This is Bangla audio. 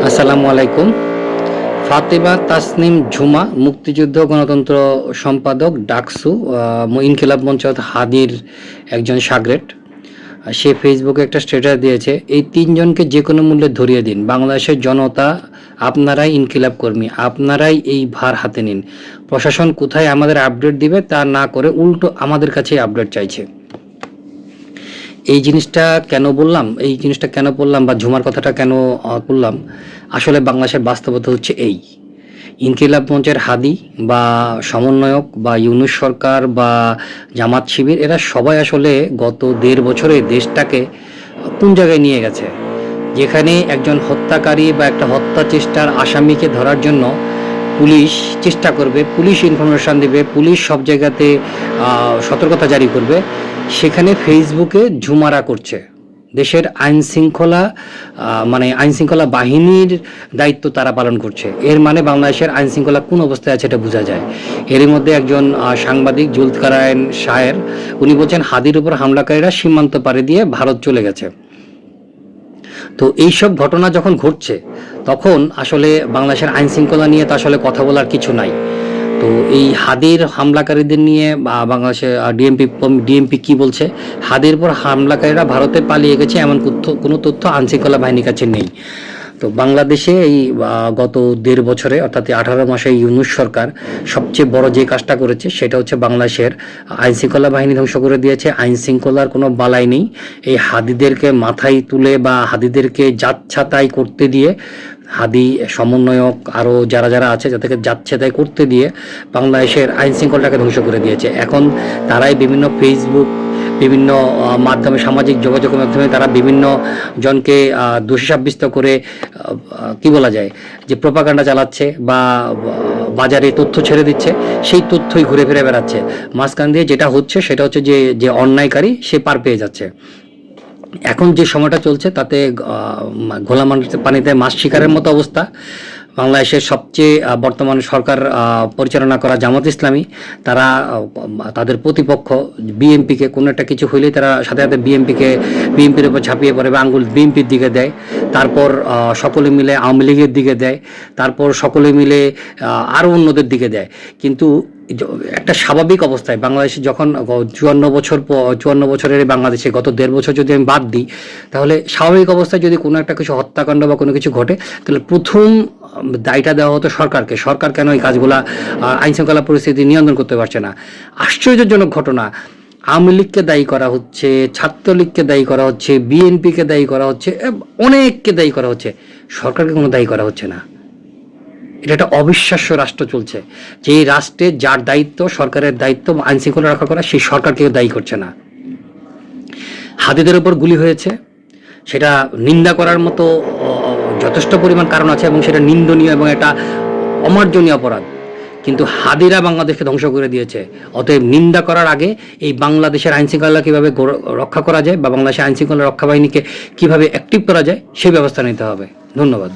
আসসালামু আলাইকুম। ফাতেমা তাসনিম ঝুমা মুক্তিযুদ্ধ গণতন্ত্র সম্পাদক ডাকসু ইনকিলাব মঞ্চ হাদির একজন শাগরেদ। সে ফেসবুকে একটা স্ট্যাটাস দিয়েছে, এই তিনজনকে যে কোনো মূল্যে ধরিয়ে দিন। বাংলাদেশের জনতা আপনারাই ইনকিলাব কর্মী, আপনারাই এই ভার হাতে নিন। প্রশাসন কোথায় আমাদের আপডেট দিবে তা না করে উল্টো আমাদের কাছে আপডেট চাইছে। এই জিনিসটা কেন বললাম বা ঝুমার কথাটা কেন করলাম, আসলে বাংলাদেশের বাস্তবতা হচ্ছে এই। ইনকিলাব মঞ্চের হাদি বা সমন্বয়ক বা ইউনূস সরকার বা জামাত শিবির এরা সবাই আসলে গত ১.৫ বছরে দেশটাকে কোন জায়গায় নিয়ে গেছে, যেখানে একজন হত্যাকারী বা একটা হত্যা চেষ্টার আসামিকে ধরার জন্য পুলিশ চেষ্টা করবে, পুলিশ ইনফরমেশন দেবে, পুলিশ সব জায়গাতে সতর্কতা জারি করবে, সেখানে ফেসবুকে ঝুমারা করছে। দেশের আইন শৃঙ্খলা বাহিনীর দায়িত্ব তারা পালন করছে। এর মানে বাংলাদেশের আইন শৃঙ্খলা কোন অবস্থায় আছে এটা বোঝা যায়। এরই মধ্যে একজন সাংবাদিক জুলকারনাইন শাহের উনি বলছেন হাদির উপর হামলাকারীরা সীমান্ত পাড়ি দিয়ে ভারত চলে গেছে। তো এইসব ঘটনা যখন ঘটছে তখন আসলে বাংলাদেশের আইন শৃঙ্খলা নিয়ে তো আসলে কথা বলার কিছু নাই। তো এই হাদির হামলাকারীদের নিয়ে বাংলাদেশে ডিএমপি কি বলছে, হাদির উপর হামলাকারীরা ভারতে পালিয়ে গেছে এমন কোনো তথ্য আইনশৃঙ্খলা বাহিনীর কাছে নেই। তো বাংলাদেশে এই গত ১.৫ বছরে অর্থাৎ ১৮ মাসে ইউনূস সরকার সবচেয়ে বড় যে কাজটা করেছে সেটা হচ্ছে বাংলাদেশের আইনশৃঙ্খলা বাহিনী ধ্বংস করে দিয়েছে। আইনশৃঙ্খলার কোনো বালাই নেই। এই হাদিদেরকে মাথায় তুলে বা হাদিদেরকে যাচ্ছাতাই করতে দিয়ে, হাদি সমন্বয়ক আরও যারা আছে যাদেরকে যাচ্ছেতাই করতে দিয়ে বাংলাদেশের আইনশৃঙ্খলাটাকে ধ্বংস করে দিয়েছে। এখন তারাই বিভিন্ন ফেসবুক, বিভিন্ন মাধ্যমে, সামাজিক যোগাযোগ মাধ্যমে তারা বিভিন্ন জনকে দোষী সাব্যস্ত করে কি বলা যায় যে প্রোপাগান্ডা চালাচ্ছে বা বাজারে তথ্য ছেড়ে দিচ্ছে, সেই তথ্যই ঘুরে ফিরে বেড়াচ্ছে। মাঝখান দিয়ে যেটা হচ্ছে সেটা হচ্ছে যে অন্যায়কারী সে পার পেয়ে যাচ্ছে। এখন যে সময়টা চলছে তাতে ঘোলা পানিতে মাছ শিকারের মতো অবস্থা। বাংলাদেশের সবচেয়ে বর্তমান সরকার পরিচালনা করা জামাত ইসলামী, তারা তাদের প্রতিপক্ষ বিএনপিকে কোনো একটা কিছু হইলেই তারা সাথে সাথে বিএনপির উপর ঝাঁপিয়ে পড়ে বা আঙ্গুল বিএনপির দিকে দেয়। তারপর সকলে মিলে আওয়ামী লীগের দিকে দেয়, তারপর সকলে মিলে আরও অন্যদের দিকে দেয়। কিন্তু একটা স্বাভাবিক অবস্থায় বাংলাদেশে যখন ৫৪ বছরের বাংলাদেশে গত ১.৫ বছর যদি আমি বাদ দিই, তাহলে স্বাভাবিক অবস্থায় যদি কোনো একটা কিছু হত্যাকাণ্ড বা কোনো কিছু ঘটে, তাহলে প্রথম দায়টা দেওয়া হতো সরকারকে। সরকার কেন এই কাজগুলা আইনশৃঙ্খলা পরিস্থিতি নিয়ন্ত্রণ করতে পারছে না? আশ্চর্যজনক ঘটনা। আওয়ামী লীগকে দায়ী করা হচ্ছে, ছাত্রলীগকে দায়ী করা হচ্ছে, বিএনপিকে দায়ী করা হচ্ছে, অনেককে দায়ী করা হচ্ছে, সরকারকে কোনো দায়ী করা হচ্ছে না। এটা একটা অবিশ্বাস্য রাষ্ট্র চলছে, যে রাষ্ট্রে যার দায়িত্ব, সরকারের দায়িত্ব আইন শৃঙ্খলা রক্ষা করা, সেই সরকারকে দায়ী করছে না। হাদিদের উপর গুলি হয়েছে, সেটা নিন্দা করার মতো যথেষ্ট পরিমাণ কারণ আছে এবং সেটা নিন্দনীয় এবং এটা অমার্জনীয় অপরাধ। কিন্তু হাদিরা বাংলাদেশকে ধ্বংস করে দিয়েছে। অতএব নিন্দা করার আগে এই বাংলাদেশের আইনশৃঙ্খলা কীভাবে রক্ষা করা যায় বা বাংলাদেশের আইনশৃঙ্খলা রক্ষা বাহিনীকে কীভাবে অ্যাক্টিভ করা যায় সেই ব্যবস্থা নিতে হবে। ধন্যবাদ।